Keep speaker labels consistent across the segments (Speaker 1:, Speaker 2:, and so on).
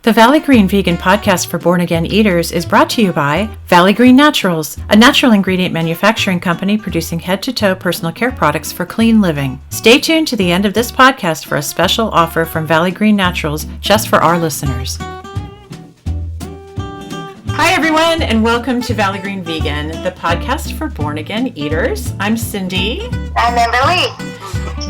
Speaker 1: The Valley Green Vegan Podcast for Born Again Eaters is brought to you by Valley Green Naturals, a natural ingredient manufacturing company producing head-to-toe personal care products for clean living. Stay tuned to the end of this podcast for a special offer from Valley Green Naturals just for our listeners. Hi, everyone, and welcome to Valley Green Vegan, the podcast for Born Again Eaters. I'm Cindy.
Speaker 2: I'm Amberly.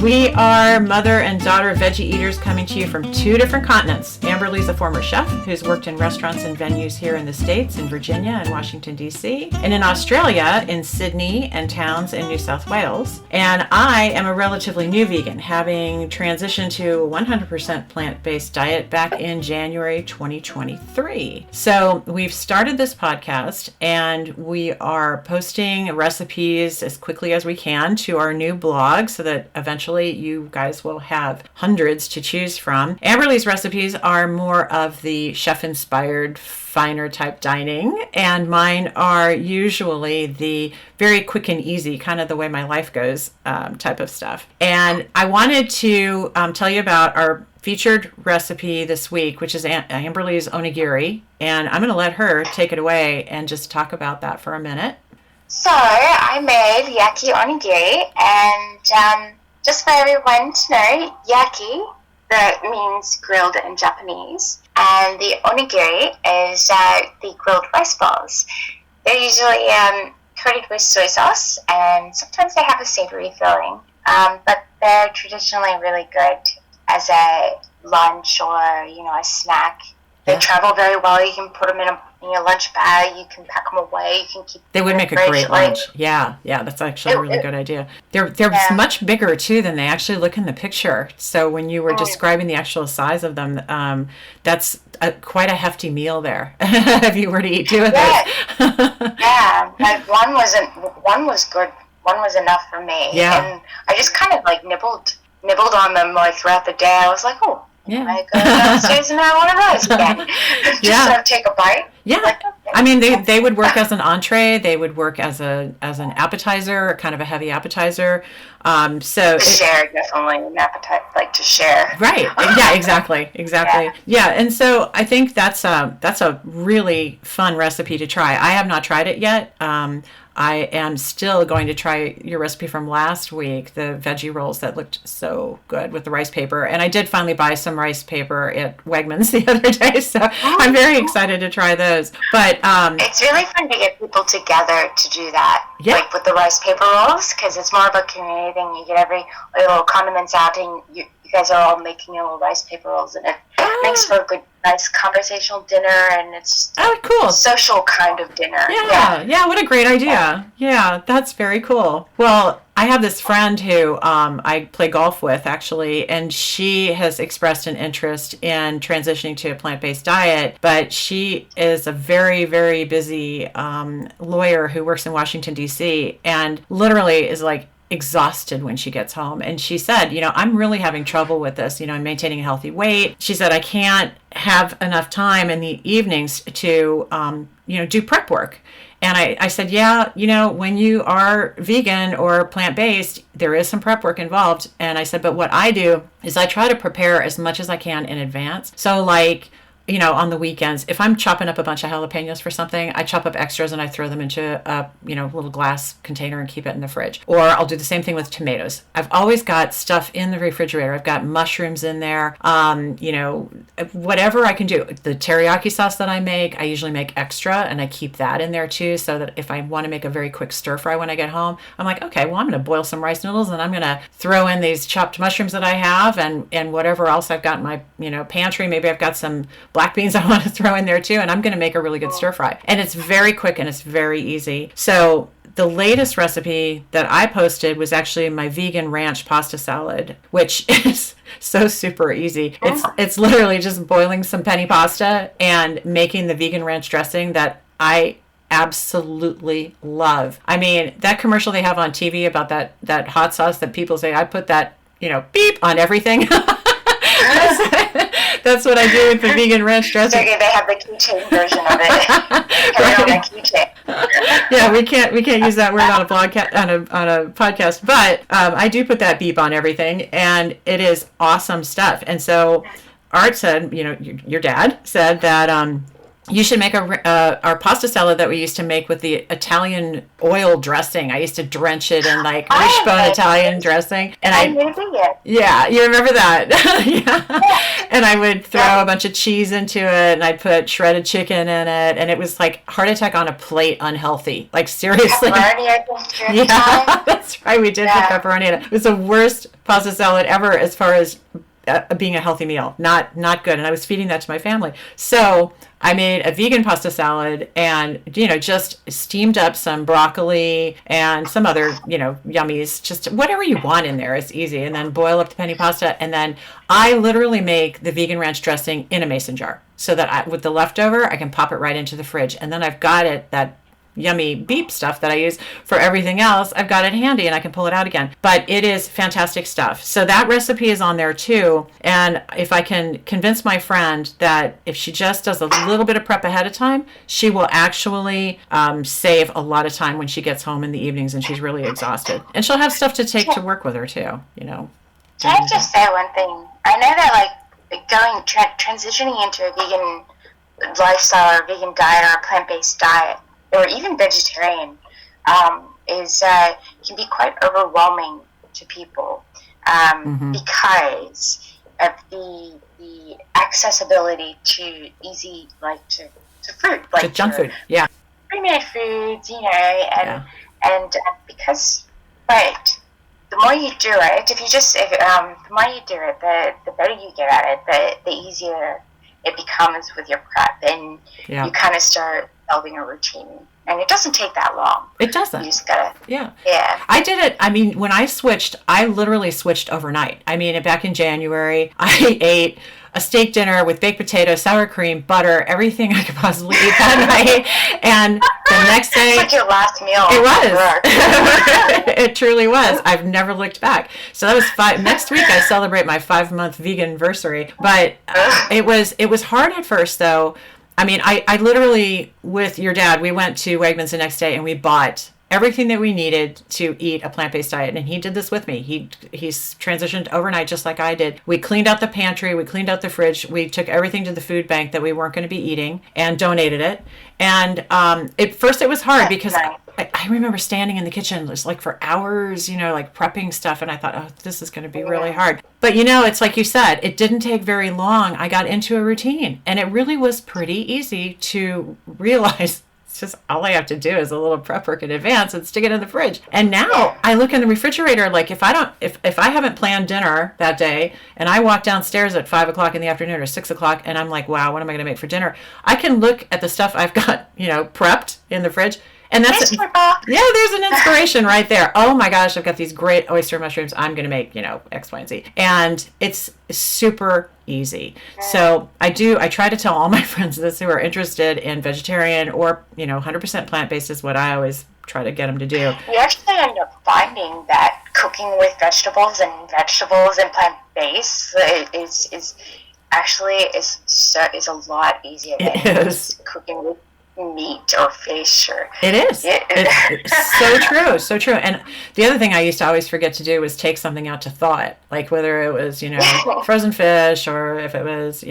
Speaker 1: We are mother and daughter veggie eaters coming to you from two different continents. Amberly's a former chef who's worked in restaurants and venues here in the States, in Virginia and Washington, D.C., and in Australia, in Sydney and towns in New South Wales. And I am a relatively new vegan, having transitioned to a 100% plant-based diet back in January 2023. So we've started this podcast, and we are posting recipes as quickly as we can to our new blog so that eventually you guys will have hundreds to choose from. Amberly's recipes are more of the chef-inspired, finer type dining, and mine are usually the very quick and easy, kind of the way my life goes type of stuff. And I wanted to tell you about our featured recipe this week, which is Amberly's onigiri, and I'm going to let her take it away and just talk about that for a minute.
Speaker 2: So I made yaki onigiri, and just for everyone to know, yaki, that means grilled in Japanese, and the onigiri is the grilled rice balls. They're usually coated with soy sauce, and sometimes they have a savory filling, but they're traditionally really good as a lunch or, a snack. They travel very well. You can put them in your lunch bag. You can pack them away. You can keep.
Speaker 1: They would make a great lunch. Yeah, that's actually a really good idea. They're much bigger too than they actually look in the picture. So when you were describing the actual size of them, that's quite a hefty meal there. If you were to eat two of those.
Speaker 2: Yeah, like one was good. One was enough for me.
Speaker 1: Yeah.
Speaker 2: And I just kind of like nibbled on them like throughout the day. I was like, oh.
Speaker 1: Yeah.
Speaker 2: I go downstairs and have one of those again. Just sort of take a bite.
Speaker 1: Yeah.
Speaker 2: Like, okay.
Speaker 1: I mean, they would work as an entree. They would work as an appetizer, kind of a heavy appetizer.
Speaker 2: Share, definitely an appetite, like to share.
Speaker 1: Right. Yeah, exactly. Yeah. And so I think that's a really fun recipe to try. I have not tried it yet. I am still going to try your recipe from last week, the veggie rolls that looked so good with the rice paper. And I did finally buy some rice paper at Wegmans the other day, so I'm very excited to try those. But
Speaker 2: it's really fun to get people together to do that, like with the rice paper rolls, because it's more of a community thing. You get all your little condiments out, and you guys are all making your little rice paper rolls, and it makes for a good, nice conversational dinner, and it's just
Speaker 1: cool.
Speaker 2: A social kind of dinner.
Speaker 1: Yeah, what a great idea. Yeah, that's very cool. Well, I have this friend who I play golf with, actually, and she has expressed an interest in transitioning to a plant-based diet, but she is a very, very busy lawyer who works in Washington, D.C., and literally is like exhausted when she gets home. And she said, I'm really having trouble with this, maintaining a healthy weight. She said, I can't have enough time in the evenings to, do prep work. And I said, when you are vegan or plant-based, there is some prep work involved. And I said, but what I do is I try to prepare as much as I can in advance. So like, on the weekends, if I'm chopping up a bunch of jalapenos for something, I chop up extras and I throw them into a, little glass container and keep it in the fridge. Or I'll do the same thing with tomatoes. I've always got stuff in the refrigerator. I've got mushrooms in there, whatever I can do. The teriyaki sauce that I make, I usually make extra, and I keep that in there too, so that if I want to make a very quick stir fry when I get home, I'm like, okay, well, I'm going to boil some rice noodles, and I'm going to throw in these chopped mushrooms that I have, and whatever else I've got in my, pantry. Maybe I've got some black beans I want to throw in there too, and I'm going to make a really good stir fry. And it's very quick and it's very easy. So the latest recipe that I posted was actually my vegan ranch pasta salad, which is so super easy. It's literally just boiling some penny pasta and making the vegan ranch dressing that I absolutely love. I mean, that commercial they have on TV about that hot sauce that people say, I put that, beep on everything. That's what I do with the vegan ranch dressing.
Speaker 2: They have the keychain version of it. Keychain.
Speaker 1: Yeah, we can't use that word on a podcast, but I do put that beep on everything, and it is awesome stuff. And so Art said, your dad said that you should make our pasta salad that we used to make with the Italian oil dressing. I used to drench it in like wishbone Italian dressing, and yeah, you remember that? Yeah. And I would throw a bunch of cheese into it, and I'd put shredded chicken in it, and it was like heart attack on a plate, unhealthy. Like seriously. Yeah, that's right. We did put pepperoni in it. It was the worst pasta salad ever as far as being a healthy meal. Not good. And I was feeding that to my family. So I made a vegan pasta salad and, just steamed up some broccoli and some other, yummies, just whatever you want in there. It's easy. And then boil up the penne pasta. And then I literally make the vegan ranch dressing in a mason jar so that with the leftover, I can pop it right into the fridge. And then I've got that yummy beep stuff that I use for everything else. I've got it handy and I can pull it out again. But it is fantastic stuff. So that recipe is on there too. And if I can convince my friend that if she just does a little bit of prep ahead of time, she will actually save a lot of time when she gets home in the evenings and she's really exhausted. And she'll have stuff to take to work with her too,
Speaker 2: Can I just say one thing? I know that transitioning into a vegan lifestyle or vegan diet or a plant-based diet or even vegetarian, can be quite overwhelming to people because of the accessibility to easy, to fruit,
Speaker 1: to junk food,
Speaker 2: pre-made foods, and because, but the more you do it, the more you do it, the better you get at it, the easier it becomes with your prep, and you kind of start building a routine. And it doesn't take that long.
Speaker 1: It doesn't.
Speaker 2: You just gotta.
Speaker 1: Yeah. I did it. I mean, when I switched, I literally switched overnight. I mean, back in January, I ate a steak dinner with baked potatoes, sour cream, butter, everything I could possibly eat that night. And the next day,
Speaker 2: it's like your last meal.
Speaker 1: It was. It truly was. I've never looked back. So that was next week I celebrate my 5-month vegan anniversary. But it was hard at first though. I mean, I literally, with your dad, we went to Wegmans the next day and we bought everything that we needed to eat a plant-based diet. And he did this with me. He's transitioned overnight just like I did. We cleaned out the pantry. We cleaned out the fridge. We took everything to the food bank that we weren't going to be eating and donated it. And at first it was hard because I remember standing in the kitchen just for hours, prepping stuff. And I thought, oh, this is going to be really hard. But, it's like you said, it didn't take very long. I got into a routine and it really was pretty easy to realize it's just all I have to do is a little prep work in advance and stick it in the fridge. And now I look in the refrigerator, if I haven't planned dinner that day and I walk downstairs at 5:00 in the afternoon or 6:00 and I'm like, wow, what am I going to make for dinner? I can look at the stuff I've got, prepped in the fridge. And that's there's an inspiration right there. Oh my gosh, I've got these great oyster mushrooms. I'm going to make, X, Y, and Z. And it's super easy. So I try to tell all my friends this who are interested in vegetarian or, 100% plant-based is what I always try to get them to do.
Speaker 2: You actually end up finding that cooking with vegetables and plant-based is a lot easier than cooking with meat or fish
Speaker 1: it is. It's so true. And the other thing I used to always forget to do was take something out to thaw it, whether it was frozen fish or if it was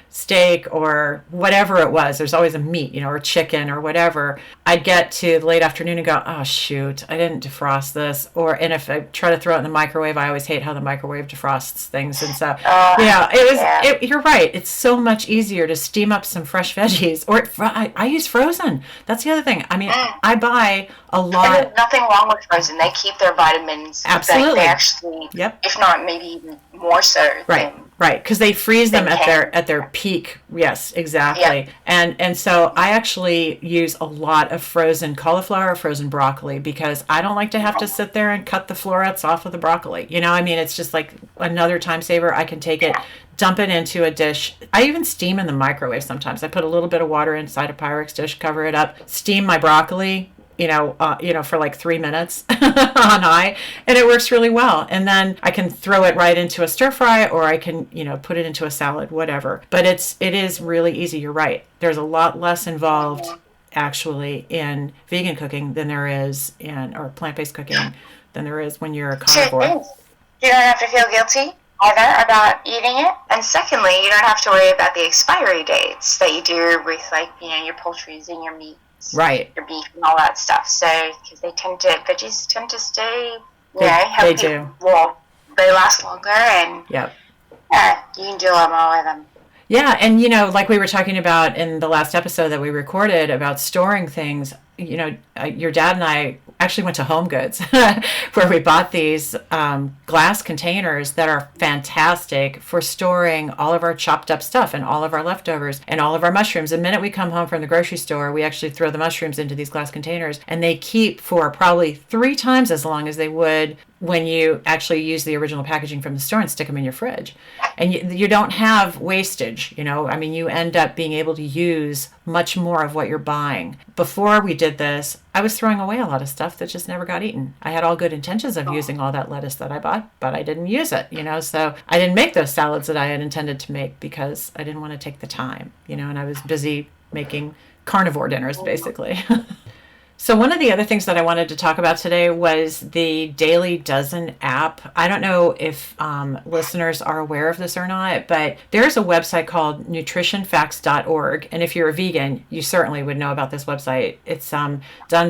Speaker 1: steak or whatever it was. There's always a meat or chicken or whatever. I'd get to the late afternoon and go, oh shoot, I didn't defrost this. And if I try to throw it in the microwave, I always hate how the microwave defrosts things. And so you're right, it's so much easier to steam up some fresh veggies, or I use frozen. That's the other thing. I mean, I buy a lot.
Speaker 2: And there's nothing wrong with frozen. They keep their vitamins.
Speaker 1: Absolutely.
Speaker 2: They actually, if not maybe even more so.
Speaker 1: Right, because they freeze them at their peak. Yes, exactly. Yep. And so I actually use a lot of frozen cauliflower, frozen broccoli, because I don't like to have to sit there and cut the florets off of the broccoli. It's just like another time saver. I can take it, dump it into a dish. I even steam in the microwave sometimes. I put a little bit of water inside a Pyrex dish, cover it up, steam my broccoli, for 3 minutes on high, and it works really well. And then I can throw it right into a stir fry, or I can, put it into a salad, whatever. But it is really easy. You're right. There's a lot less involved actually in vegan cooking than there is or plant-based cooking than there is when you're a carnivore.
Speaker 2: You don't have to feel guilty either about eating it, and secondly, you don't have to worry about the expiry dates that you do with, like, your poultries and your meats,
Speaker 1: Right.
Speaker 2: your beef and all that stuff. So, because veggies tend to stay,
Speaker 1: They
Speaker 2: healthy.
Speaker 1: do.
Speaker 2: Well, they last longer, and
Speaker 1: Yep.
Speaker 2: yeah, you can do a lot more with them.
Speaker 1: Yeah, and like we were talking about in the last episode that we recorded about storing things, your dad and I actually went to Home Goods where we bought these glass containers that are fantastic for storing all of our chopped up stuff and all of our leftovers and all of our mushrooms. The minute we come home from the grocery store, we actually throw the mushrooms into these glass containers, and they keep for probably 3 times as long as they would when you actually use the original packaging from the store and stick them in your fridge. And you don't have wastage, you end up being able to use much more of what you're buying. Before we did this, I was throwing away a lot of stuff that just never got eaten. I had all good intentions of using all that lettuce that I bought, but I didn't use it, so I didn't make those salads that I had intended to make because I didn't want to take the time, and I was busy making carnivore dinners, basically. So one of the other things that I wanted to talk about today was the Daily Dozen app. I don't know if listeners are aware of this or not, but there's a website called nutritionfacts.org. And if you're a vegan, you certainly would know about this website. It's done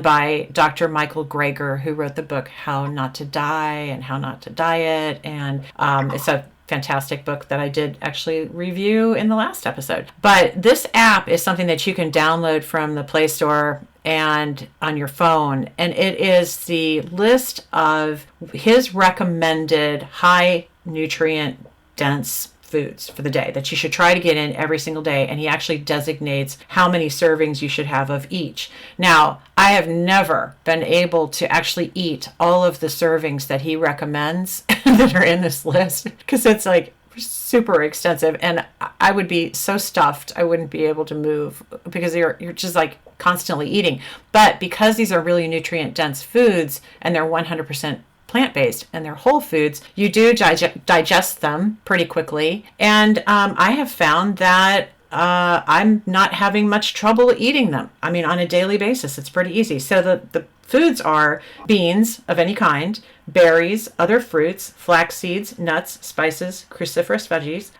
Speaker 1: by Dr. Michael Greger, who wrote the book How Not to Die and How Not to Diet. And it's a fantastic book that I did actually review in the last episode. But this app is something that you can download from the Play Store and on your phone, and it is the list of his recommended high nutrient dense foods for the day that you should try to get in every single day, and he actually designates how many servings you should have of each. Now, I have never been able to actually eat all of the servings that he recommends that are in this list, because it's like super extensive, and I would be so stuffed I wouldn't be able to move because you're just like constantly eating. But because these are really nutrient dense foods and they're 100% plant-based and they're whole foods, you do digest them pretty quickly. And I have found that I'm not having much trouble eating them. On a daily basis, it's pretty easy. So the foods are beans of any kind, berries, other fruits, flax seeds, nuts, spices, cruciferous veggies,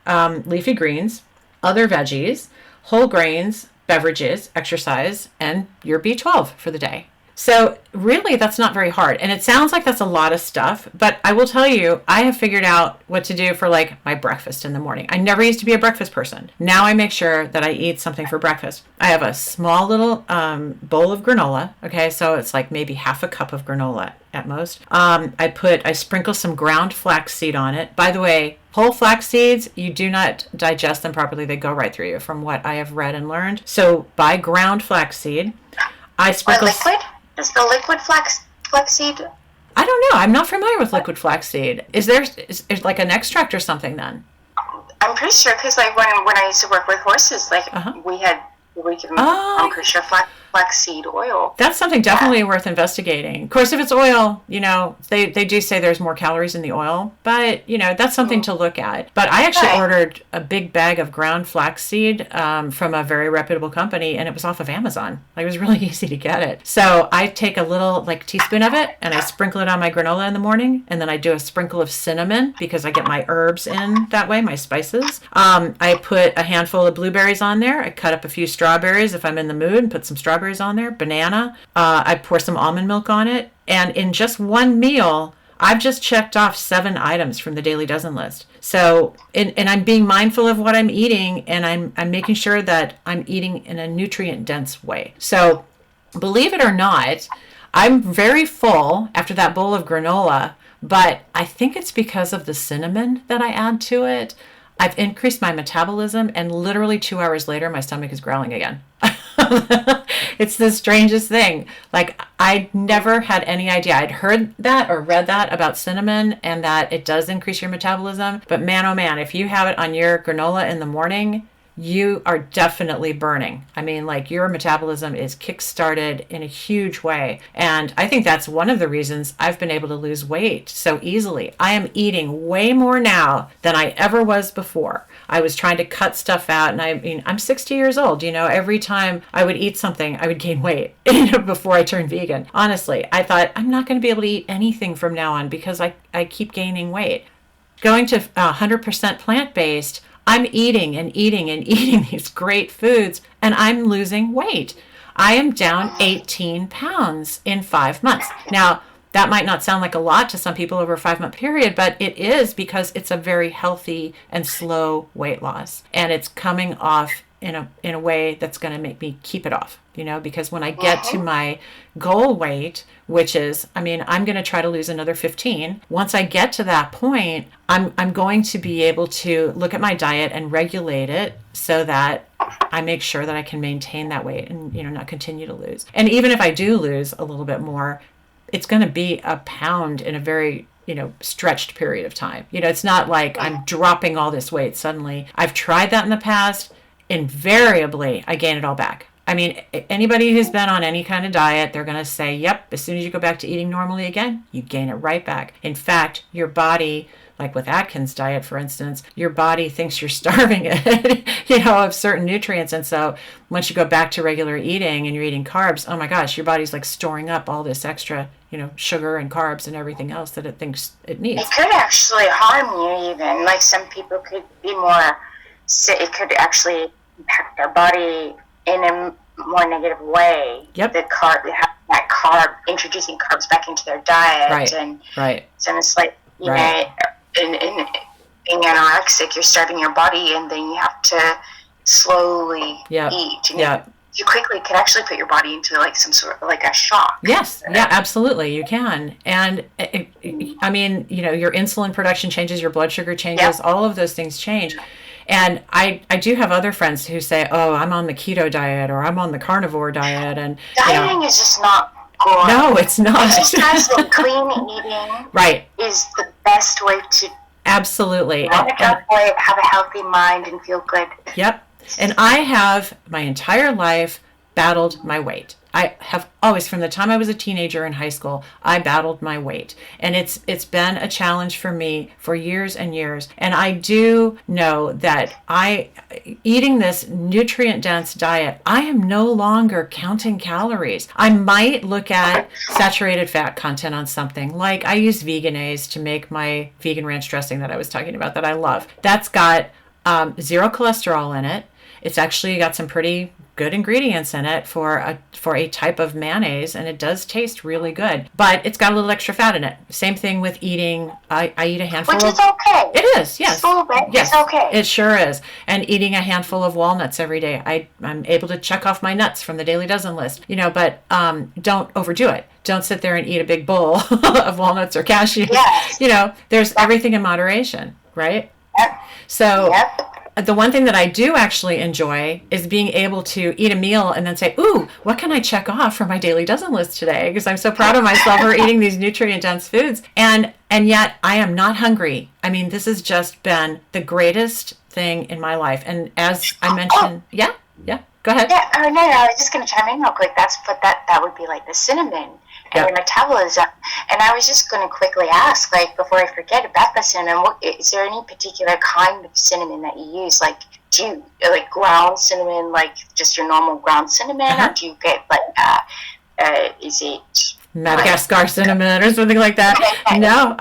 Speaker 1: leafy greens, other veggies, whole grains, beverages, exercise, and your B12 for the day. So really, that's not very hard. And it sounds like that's a lot of stuff, but I will tell you, I have figured out what to do for like my breakfast in the morning. I never used to be a breakfast person. Now I make sure that I eat something for breakfast. I have a small little bowl of granola. Okay, so it's like maybe half a cup of granola at most. I sprinkle some ground flaxseed on it. By the way, whole flax seeds, you do not digest them properly. They go right through you from what I have read and learned. So buy ground flaxseed. I sprinkle...
Speaker 2: Liquid? Is the liquid flaxseed?
Speaker 1: I don't know. I'm not familiar with liquid flaxseed. Is like an extract or something then?
Speaker 2: I'm pretty sure, because like when I used to work with horses, like we give them, I'm pretty sure flaxseed oil.
Speaker 1: That's something definitely worth investigating. Of course, if it's oil, they do say there's more calories in the oil, but that's something to look at. But I actually ordered a big bag of ground flaxseed from a very reputable company, and it was off of Amazon. Like, it was really easy to get it. So I take a little teaspoon of it and I sprinkle it on my granola in the morning, and then I do a sprinkle of cinnamon because I get my herbs in that way, my spices. I put a handful of blueberries on there. I cut up a few strawberries if I'm in the mood and put some strawberries on there, banana. I pour some almond milk on it, and in just one meal, I've just checked off 7 items from the Daily Dozen list. So, and I'm being mindful of what I'm eating, and I'm making sure that I'm eating in a nutrient-dense way. So, believe it or not, I'm very full after that bowl of granola, but I think it's because of the cinnamon that I add to it. I've increased my metabolism, and literally 2 hours later, my stomach is growling again. It's the strangest thing. Like, I never had any idea. I'd heard that or read that about cinnamon and that it does increase your metabolism. But man, oh man, if you have it on your granola in the morning, you are definitely burning. Your metabolism is kick-started in a huge way. And I think that's one of the reasons I've been able to lose weight so easily. I am eating way more now than I ever was before. I was trying to cut stuff out, and I'm 60 years old. Every time I would eat something, I would gain weight, before I turned vegan. Honestly, I thought I'm not going to be able to eat anything from now on because I keep gaining weight. going to 100% plant-based, I'm eating and eating and eating these great foods, and I'm losing weight. I am down 18 pounds in 5 months. Now, that might not sound like a lot to some people over a 5-month period, but it is, because it's a very healthy and slow weight loss. And it's coming off in a way that's going to make me keep it off, because when I get to my goal weight, which is, I'm going to try to lose another 15. Once I get to that point, I'm going to be able to look at my diet and regulate it so that I make sure that I can maintain that weight and, not continue to lose. And even if I do lose a little bit more, it's going to be a pound in a very stretched period of time. It's not like I'm dropping all this weight suddenly. I've tried that in the past. Invariably, I gain it all back. Anybody who's been on any kind of diet, they're going to say, yep, as soon as you go back to eating normally again, you gain it right back. In fact, your body, like with Atkins diet, for instance, your body thinks you're starving it, of certain nutrients. And so once you go back to regular eating and you're eating carbs, oh my gosh, your body's like storing up all this extra, sugar and carbs and everything else that it thinks it needs.
Speaker 2: It could actually harm you even. Like some people could be more sick. It could actually impact their body in a more negative way.
Speaker 1: Yep.
Speaker 2: Introducing carbs back into their diet.
Speaker 1: Right.
Speaker 2: So it's like, in being anorexic, you're starving your body, and then you have to slowly eat. And you quickly can actually put your body into like some sort of like a shock.
Speaker 1: Yes. Yeah, absolutely. You can. And your insulin production changes, your blood sugar changes, all of those things change. And I do have other friends who say, oh, I'm on the keto diet or I'm on the carnivore diet. And
Speaker 2: dieting is just not good.
Speaker 1: No, it's not.
Speaker 2: Exercise and clean eating is the best way to
Speaker 1: absolutely
Speaker 2: have a healthy mind and feel good.
Speaker 1: Yep. And I have my entire life battled my weight. I have always, from the time I was a teenager in high school, I battled my weight. And it's been a challenge for me for years and years. And I do know that eating this nutrient-dense diet, I am no longer counting calories. I might look at saturated fat content on something. Like I use Veganase to make my vegan ranch dressing that I was talking about that I love. That's got 0 cholesterol in it. It's actually got some pretty good ingredients in it for a type of mayonnaise, and it does taste really good. But it's got a little extra fat in it. Same thing with eating. I eat a handful.
Speaker 2: Which is okay.
Speaker 1: It is, yes.
Speaker 2: Just a little bit.
Speaker 1: Yes,
Speaker 2: it's okay.
Speaker 1: It sure is. And eating a handful of walnuts every day. I'm able to check off my nuts from the Daily Dozen list. But don't overdo it. Don't sit there and eat a big bowl of walnuts or cashews.
Speaker 2: Yes.
Speaker 1: There's everything in moderation, right?
Speaker 2: Yep.
Speaker 1: So. Yep. The one thing that I do actually enjoy is being able to eat a meal and then say, ooh, what can I check off from my Daily Dozen list today? Because I'm so proud of myself for eating these nutrient-dense foods. And yet I am not hungry. This has just been the greatest thing in my life. And as I mentioned, go ahead.
Speaker 2: Yeah, no, I was just going to chime in real quick. That would be like the cinnamon and your metabolism. And I was just going to quickly ask, like, before I forget about the cinnamon, is there any particular kind of cinnamon that you use? Like, do you, like, ground cinnamon, like, just your normal ground cinnamon? Or do you get, like, is it
Speaker 1: Madagascar cinnamon or something like that? No,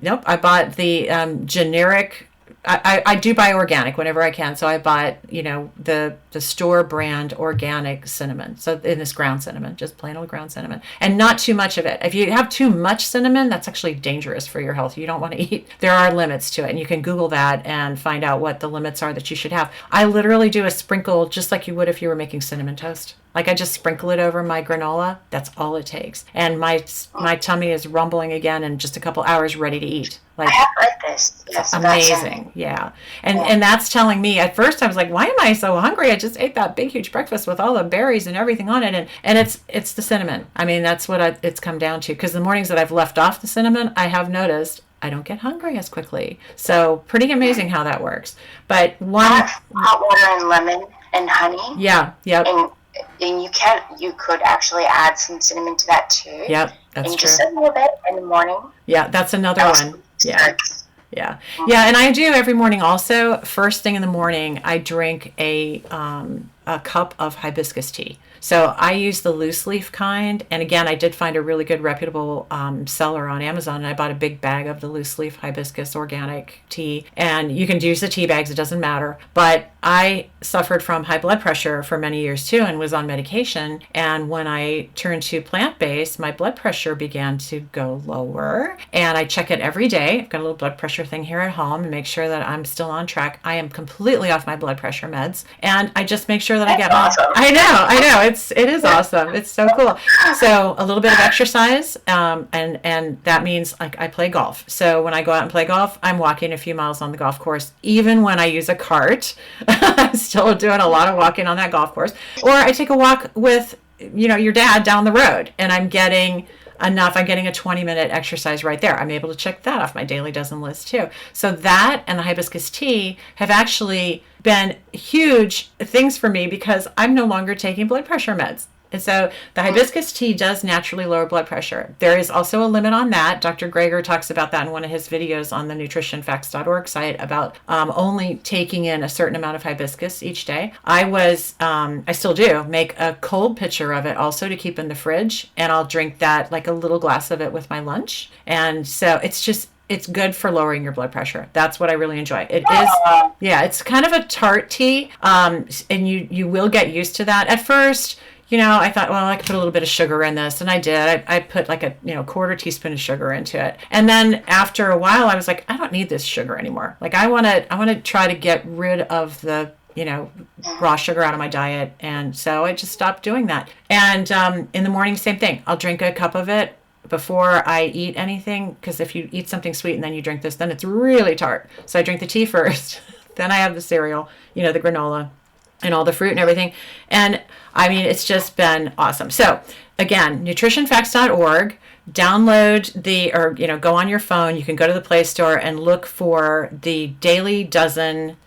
Speaker 1: nope. I bought the generic. I do buy organic whenever I can. So I bought, the store brand organic cinnamon. So in this ground cinnamon, just plain old ground cinnamon, and not too much of it. If you have too much cinnamon, that's actually dangerous for your health. You don't want to eat. There are limits to it, and you can Google that and find out what the limits are that you should have. I literally do a sprinkle just like you would if you were making cinnamon toast. Like I just sprinkle it over my granola. That's all it takes. And my tummy is rumbling again in just a couple hours, ready to eat. Like,
Speaker 2: I have heard this. Yes,
Speaker 1: amazing. Yeah. And that's telling me, at first I was like, why am I so hungry? I just ate that big, huge breakfast with all the berries and everything on it. And it's the cinnamon. That's what it's come down to. Because the mornings that I've left off the cinnamon, I have noticed I don't get hungry as quickly. So pretty amazing how that works. But
Speaker 2: hot water and lemon and honey.
Speaker 1: Yeah. Yep.
Speaker 2: And you could actually add some cinnamon to that too.
Speaker 1: Yep, that's true.
Speaker 2: Just a little bit in the morning.
Speaker 1: Yeah, that's another one. Yeah. Yeah, and I do every morning also. First thing in the morning, I drink a a cup of hibiscus tea. So I use the loose leaf kind. And again, I did find a really good reputable seller on Amazon. And I bought a big bag of the loose leaf hibiscus organic tea. And you can use the tea bags, it doesn't matter. But I suffered from high blood pressure for many years too and was on medication. And when I turned to plant-based, my blood pressure began to go lower. And I check it every day. I've got a little blood pressure thing here at home and make sure that I'm still on track. I am completely off my blood pressure meds. And I just make sure that I get
Speaker 2: awesome.
Speaker 1: I know. It is awesome. It's so cool. So a little bit of exercise, and that means like I play golf. So when I go out and play golf, I'm walking a few miles on the golf course. Even when I use a cart, I'm still doing a lot of walking on that golf course. Or I take a walk with, your dad down the road, and I'm getting enough. I'm getting a 20-minute exercise right there. I'm able to check that off my daily dozen list too. So that and the hibiscus tea have actually been huge things for me because I'm no longer taking blood pressure meds. And so the hibiscus tea does naturally lower blood pressure. There is also a limit on that. Dr. Greger talks about that in one of his videos on the nutritionfacts.org site about only taking in a certain amount of hibiscus each day. I still do, make a cold pitcher of it also to keep in the fridge. And I'll drink that, like a little glass of it with my lunch. And so it's good for lowering your blood pressure. That's what I really enjoy. It is, it's kind of a tart tea, and you will get used to that. At first, I thought, well, I could put a little bit of sugar in this, and I did. I put like a quarter teaspoon of sugar into it, and then after a while, I was like, I don't need this sugar anymore. Like I want to try to get rid of the raw sugar out of my diet, and so I just stopped doing that. And in the morning, same thing. I'll drink a cup of it before I eat anything, because if you eat something sweet and then you drink this, then it's really tart. So I drink the tea first, then I have the cereal, the granola and all the fruit and everything. And I mean, it's just been awesome. So again, nutritionfacts.org, download go on your phone. You can go to the Play Store and look for the Daily Dozen.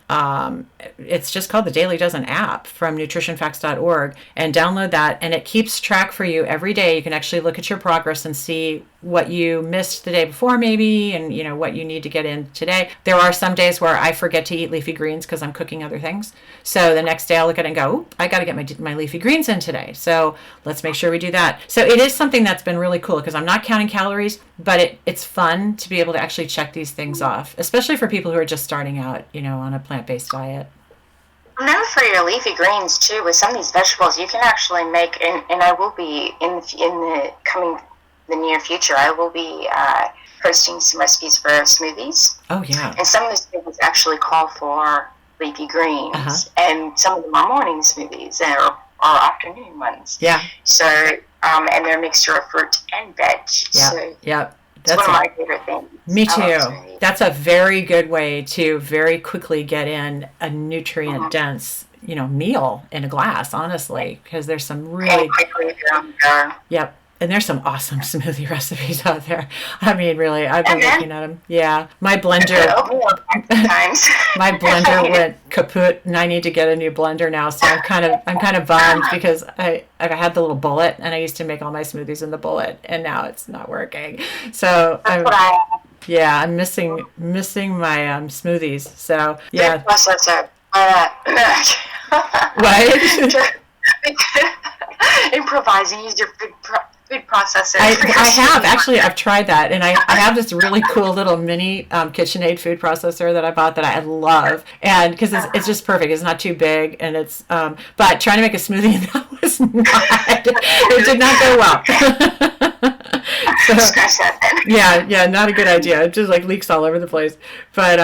Speaker 1: It's just called the Daily Dozen app from nutritionfacts.org, and download that, and it keeps track for you every day. You can actually look at your progress and see what you missed the day before maybe, and what you need to get in today. There are some days where I forget to eat leafy greens because I'm cooking other things. So the next day I'll look at it and go, oop, I got to get my leafy greens in today. So let's make sure we do that. So it is something that's been really cool because I'm not counting calories, but it's fun to be able to actually check these things off, especially for people who are just starting out, on a plant-based diet.
Speaker 2: And then for your leafy greens too, with some of these vegetables, you can actually make, and I will be in the near future, I will be posting some recipes for smoothies.
Speaker 1: Oh yeah.
Speaker 2: And some of the smoothies actually call for leafy greens, and some of them are morning smoothies or afternoon ones.
Speaker 1: Yeah.
Speaker 2: So, and they're a mixture of fruit and veg.
Speaker 1: Yeah.
Speaker 2: So
Speaker 1: yep.
Speaker 2: That's one of my favorite things.
Speaker 1: Me too. That's a very good way to very quickly get in a nutrient-dense, meal in a glass, honestly, because there's some really...
Speaker 2: And quickly if you're on the go.
Speaker 1: Yep. And there's some awesome smoothie recipes out there. I mean, really, I've been looking at them. Yeah. My blender... my blender went kaput, and I need to get a new blender now, so I'm kind of bummed because I had the little bullet, and I used to make all my smoothies in the bullet, and now it's not working. So I'm missing my smoothies. So yeah. What?
Speaker 2: Improvising, use your food processor.
Speaker 1: I have actually. I've tried that, and I have this really cool little mini KitchenAid food processor that I bought that I love, and because it's just perfect. It's not too big, and it's but trying to make a smoothie that was not. It did not go well. Yeah, not a good idea. It just like leaks all over the place. But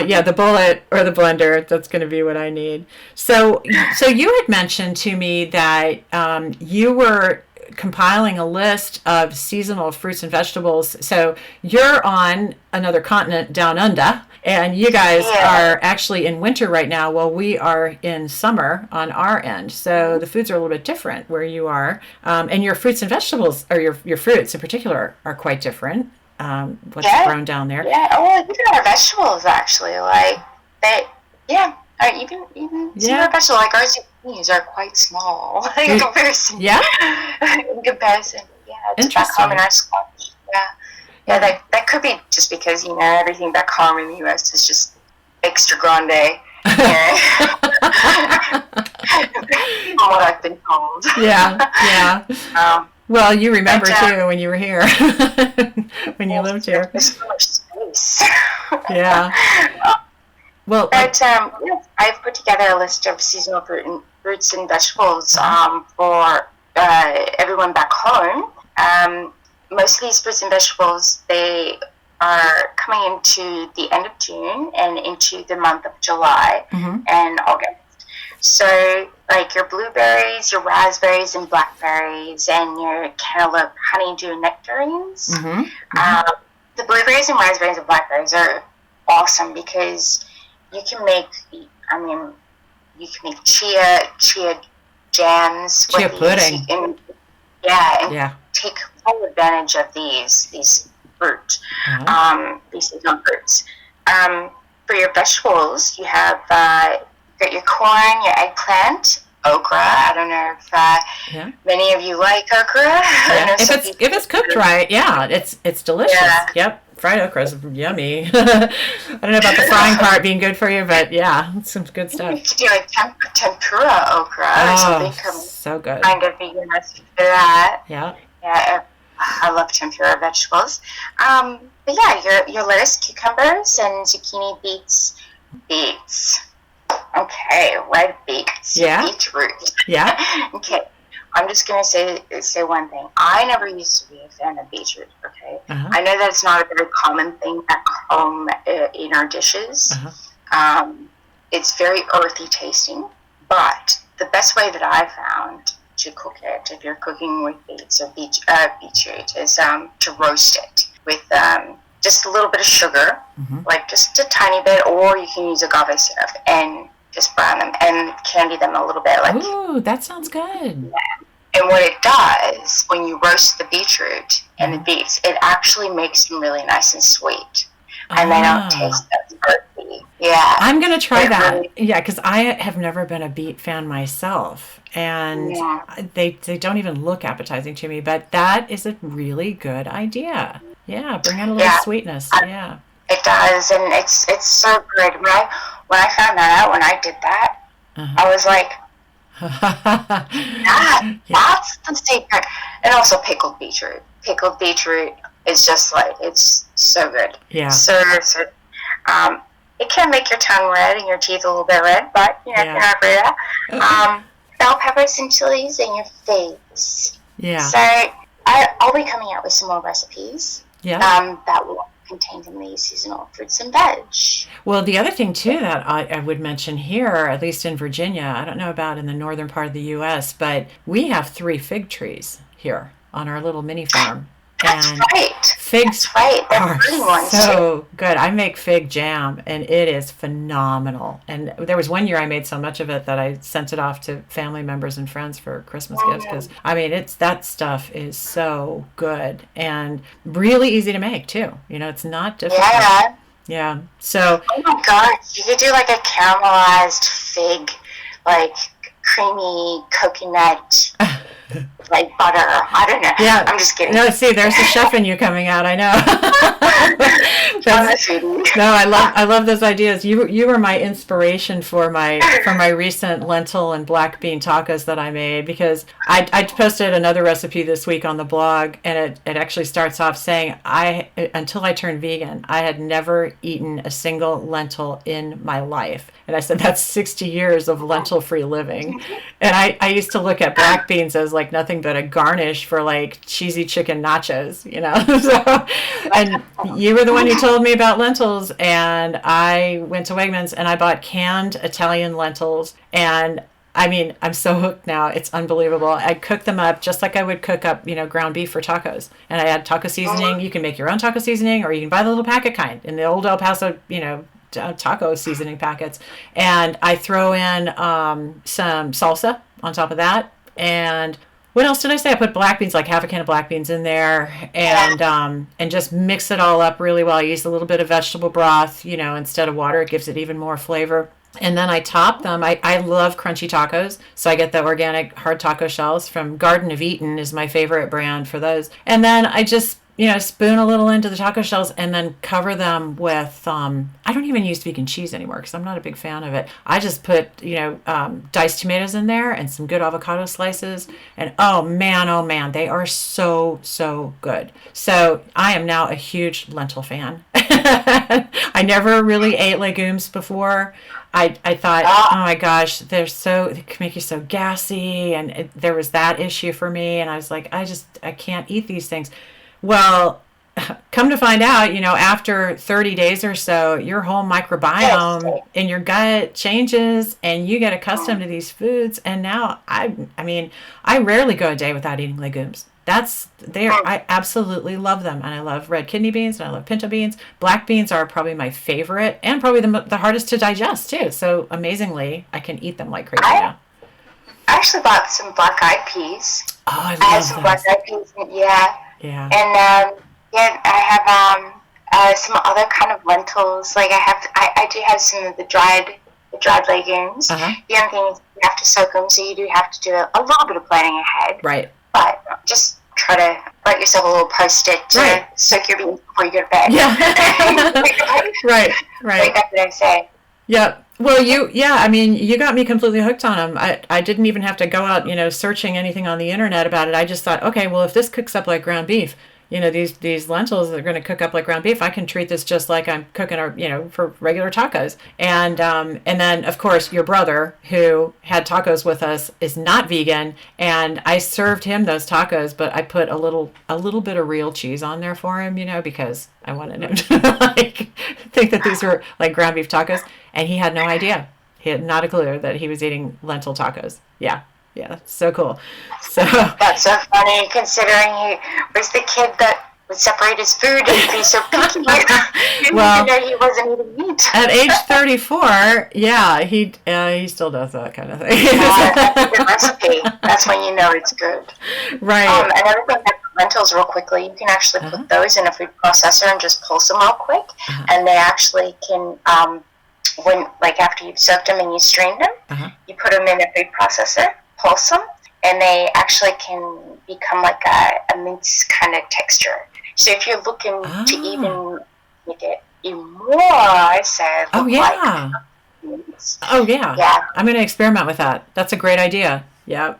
Speaker 1: yeah, the bullet or the blender, that's going to be what I need. So you had mentioned to me that you were compiling a list of seasonal fruits and vegetables. So you're on another continent down under, and you guys are actually in winter right now while we are in summer on our end. So the foods are a little bit different where you are. And your fruits and vegetables, or your fruits in particular, are quite different. What's grown down there.
Speaker 2: Yeah, well, even our vegetables actually, like, even some of our vegetables, like our zucchinis are quite small in comparison.
Speaker 1: Yeah?
Speaker 2: In comparison, to back home in our squash. Yeah, that could be just because, everything back home in the U.S. is just extra grande. cold.
Speaker 1: Yeah. Well, you remember too when you were here, when you lived here.
Speaker 2: There's so much space.
Speaker 1: Yeah. Well,
Speaker 2: but I've put together a list of seasonal fruits and vegetables for everyone back home. Most of these fruits and vegetables, they are coming into the end of June and into the month of July and August. So, like your blueberries, your raspberries and blackberries, and your cantaloupe, honeydew, and nectarines. The blueberries and raspberries and blackberries are awesome because you can make, you can make chia jams.
Speaker 1: Chia pudding.
Speaker 2: Take full advantage of these fruit, these seasonal fruits. For your vegetables, you have got your corn, your eggplant, okra. I don't know if many of you like okra.
Speaker 1: Yeah. If it's cooked right, it's delicious. Yeah. Yep. Fried okra is yummy. I don't know about the frying part being good for you, but it's some good stuff.
Speaker 2: You could do like tempura okra or something.
Speaker 1: So good.
Speaker 2: Kind of vegan recipe for that.
Speaker 1: Yeah.
Speaker 2: Yeah, I love tempura vegetables. But yeah, your lettuce, cucumbers, and zucchini, beets. Okay, red beets.
Speaker 1: Yeah.
Speaker 2: Beetroot.
Speaker 1: Yeah.
Speaker 2: Okay. I'm just going to say one thing. I never used to be a fan of beetroot, okay? I know that it's not a very common thing back home in our dishes. It's very earthy tasting, but the best way that I found to cook it, if you're cooking with beets or beetroot, is to roast it with just a little bit of sugar, like just a tiny bit, or you can use agave syrup and just brown them and candy them a little bit.
Speaker 1: Ooh, that sounds good.
Speaker 2: Yeah. And what it does, when you roast the beetroot and the beets, it actually makes them really nice and sweet. And they don't taste as earthy. Yeah.
Speaker 1: I'm going to try that. Yeah, because I have never been a beet fan myself. And they don't even look appetizing to me. But that is a really good idea. Yeah, bring out a little sweetness. Yeah.
Speaker 2: It does, and it's so good. When I found that out, when I did that, I was like, that's the secret. And also pickled beetroot. Pickled beetroot is just like, it's so good.
Speaker 1: Yeah.
Speaker 2: So it can make your tongue red and your teeth a little bit red, but you're not for that. Bell peppers and chilies in your face.
Speaker 1: Yeah.
Speaker 2: So I'll be coming out with some more recipes.
Speaker 1: Yeah.
Speaker 2: That will contained in these seasonal fruits and veg.
Speaker 1: Well, the other thing too that I would mention here, at least in Virginia, I don't know about in the northern part of the U.S., but we have 3 fig trees here on our little mini farm.
Speaker 2: That's right.
Speaker 1: Figs
Speaker 2: are
Speaker 1: so good. I make fig jam, and it is phenomenal. And there was one year I made so much of it that I sent it off to family members and friends for Christmas gifts. Because that stuff is so good and really easy to make too. It's not difficult. Yeah. So.
Speaker 2: Oh my gosh, you could do like a caramelized fig, like creamy coconut. Like butter. I don't know.
Speaker 1: Yeah.
Speaker 2: I'm just kidding.
Speaker 1: No, see, there's the chef in you coming out. I know. No, I love those ideas. You were my inspiration for my recent lentil and black bean tacos that I made, because I posted another recipe this week on the blog, and it actually starts off saying until I turned vegan, I had never eaten a single lentil in my life. And I said, that's 60 years of lentil-free living. And I used to look at black beans as like nothing but a garnish for like cheesy chicken nachos, So, and you were the one who told me about lentils, and I went to Wegmans and I bought canned Italian lentils, and I'm so hooked now. It's unbelievable. I cook them up just like I would cook up, ground beef for tacos. And I add taco seasoning. You can make your own taco seasoning, or you can buy the little packet kind in the old El Paso, taco seasoning packets. And I throw in some salsa on top of that. And what else did I say? I put black beans, like half a can of black beans in there, and just mix it all up really well. I use a little bit of vegetable broth, instead of water. It gives it even more flavor. And then I top them. I love crunchy tacos, so I get the organic hard taco shells from Garden of Eaton is my favorite brand for those. And then I just spoon a little into the taco shells and then cover them with, I don't even use vegan cheese anymore because I'm not a big fan of it. I just put, diced tomatoes in there and some good avocado slices. And oh man, they are so, so good. So I am now a huge lentil fan. I never really ate legumes before. I thought, oh my gosh, they can make you so gassy. And there was that issue for me. And I was like, I can't eat these things. Well, come to find out, after 30 days or so, your whole microbiome in your gut changes and you get accustomed to these foods. And now I rarely go a day without eating legumes. I absolutely love them. And I love red kidney beans and I love pinto beans. Black beans are probably my favorite and probably the hardest to digest too. So amazingly, I can eat them like crazy now.
Speaker 2: I actually bought some black-eyed peas.
Speaker 1: Oh, I love
Speaker 2: have some black-eyed peas. Yeah.
Speaker 1: Yeah.
Speaker 2: And I have some other kind of lentils. Like I do have some of the dried legumes.
Speaker 1: Uh-huh.
Speaker 2: The only thing is you have to soak them, so you do have to do a little bit of planning ahead.
Speaker 1: Right.
Speaker 2: But just try to write yourself a little post-it to soak your beans before you go to bed.
Speaker 1: Yeah. Right.
Speaker 2: Like that's what I say.
Speaker 1: Yeah. Well, you got me completely hooked on them. I didn't even have to go out, searching anything on the internet about it. I just thought, okay, well, if this cooks up like ground beef, these lentils are going to cook up like ground beef. I can treat this just like I'm cooking, for regular tacos. And then of course your brother who had tacos with us is not vegan, and I served him those tacos, but I put a little bit of real cheese on there for him, because I wanted him to think that these were like ground beef tacos, and he had no idea. He had not a clue that he was eating lentil tacos. Yeah, so cool. So
Speaker 2: that's so funny, considering he was the kid that would separate his food and be so picky.
Speaker 1: Well,
Speaker 2: he wasn't eating meat.
Speaker 1: At age 34, yeah, he still does that kind of thing.
Speaker 2: That's a good recipe. That's when you know it's good.
Speaker 1: Right.
Speaker 2: Another thing about lentils, real quickly, you can actually put those in a food processor and just pulse them real quick, and they actually can. When after you've soaked them and you strained them, you put them in a food processor, pulse them, and they actually can become like a mince kind of texture. So if you're looking to even make it even more, I said, like mince.
Speaker 1: Oh yeah. Yeah. I'm going to experiment with that. That's a great idea. Yeah.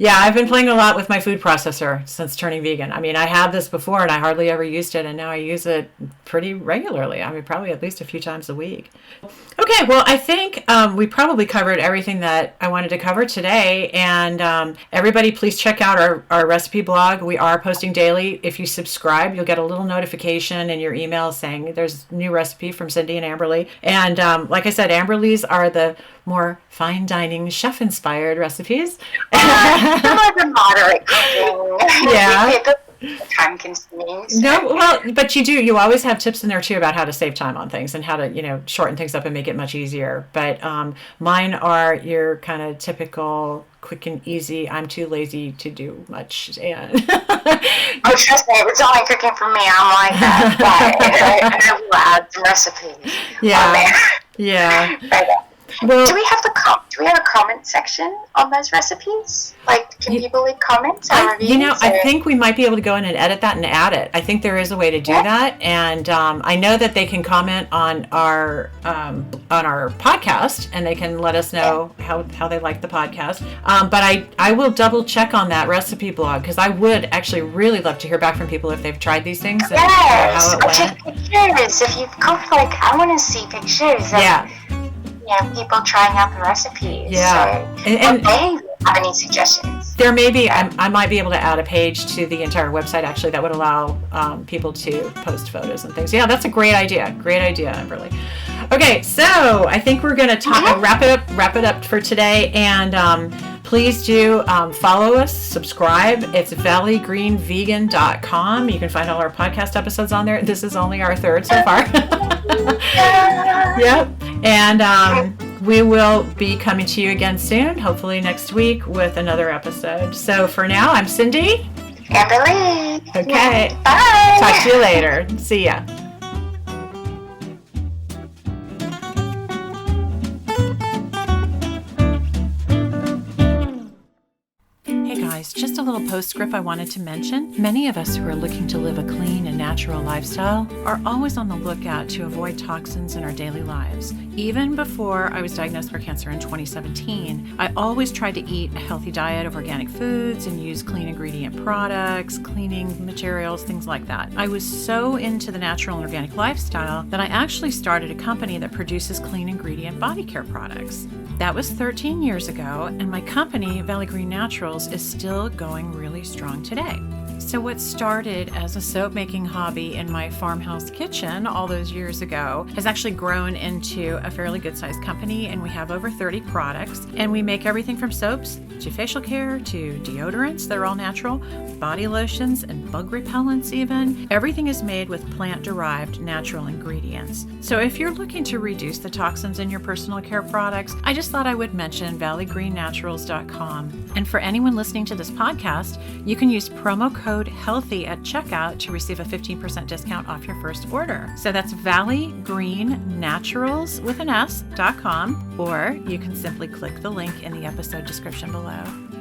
Speaker 1: Yeah, I've been playing a lot with my food processor since turning vegan. I mean, I had this before and I hardly ever used it, and now I use it pretty regularly. I mean, probably at least a few times a week. Okay, well, I think we probably covered everything that I wanted to cover today. And everybody, please check out our recipe blog. We are posting daily. If you subscribe, you'll get a little notification in your email saying there's a new recipe from Cindy and Amberly. And like I said, Amberly's are the more fine dining, chef-inspired recipes.
Speaker 2: Some of the moderate cooking.
Speaker 1: Yeah.
Speaker 2: Time consuming.
Speaker 1: No, well, but you always have tips in there too about how to save time on things and how to, shorten things up and make it much easier. But mine are your kind of typical quick and easy, I'm too lazy to do much. And
Speaker 2: oh, trust me, it's only cooking for me. I'm like that. But I will add some recipes.
Speaker 1: Yeah. Yeah. Well,
Speaker 2: do we have a comment section on those recipes? Like, can people leave comments or reviews?
Speaker 1: I think we might be able to go in and edit that and add it. I think there is a way to do that, and I know that they can comment on our podcast, and they can let us know how they like the podcast. But I will double check on that recipe blog, because I would actually really love to hear back from people if they've tried these things and how it went.
Speaker 2: Take pictures. If you've got I want to see pictures. People trying out the recipes.
Speaker 1: Yeah.
Speaker 2: So, and they have any suggestions?
Speaker 1: There may be. I might be able to add a page to the entire website, actually, that would allow people to post photos and things. Yeah, that's a great idea. Great idea, Amberly. Okay, so I think we're going to wrap it up for today. And please do follow us, subscribe. It's valleygreenvegan.com. You can find all our podcast episodes on there. This is only our third so far. Yep. And we will be coming to you again soon, hopefully next week, with another episode. So for now, I'm Cindy.
Speaker 2: Amberly.
Speaker 1: Okay.
Speaker 2: Bye.
Speaker 1: Talk to you later. See ya. Hey guys. guys, just a little postscript I wanted to mention. Many of us who are looking to live a clean and natural lifestyle are always on the lookout to avoid toxins in our daily lives. Even before I was diagnosed with cancer in 2017, I always tried to eat a healthy diet of organic foods and use clean ingredient products, cleaning materials, things like that. I was so into the natural and organic lifestyle that I actually started a company that produces clean ingredient body care products. That was 13 years ago, and my company, Valley Green Naturals, is still going really strong today. So what started as a soap making hobby in my farmhouse kitchen all those years ago has actually grown into a fairly good sized company, and we have over 30 products, and we make everything from soaps to facial care to deodorants. They're all natural, body lotions and bug repellents even. Everything is made with plant-derived natural ingredients. So if you're looking to reduce the toxins in your personal care products, I just thought I would mention valleygreennaturals.com. And for anyone listening to this podcast, you can use promo code HEALTHY at checkout to receive a 15% discount off your first order. So that's valleygreennaturals.com, or you can simply click the link in the episode description below.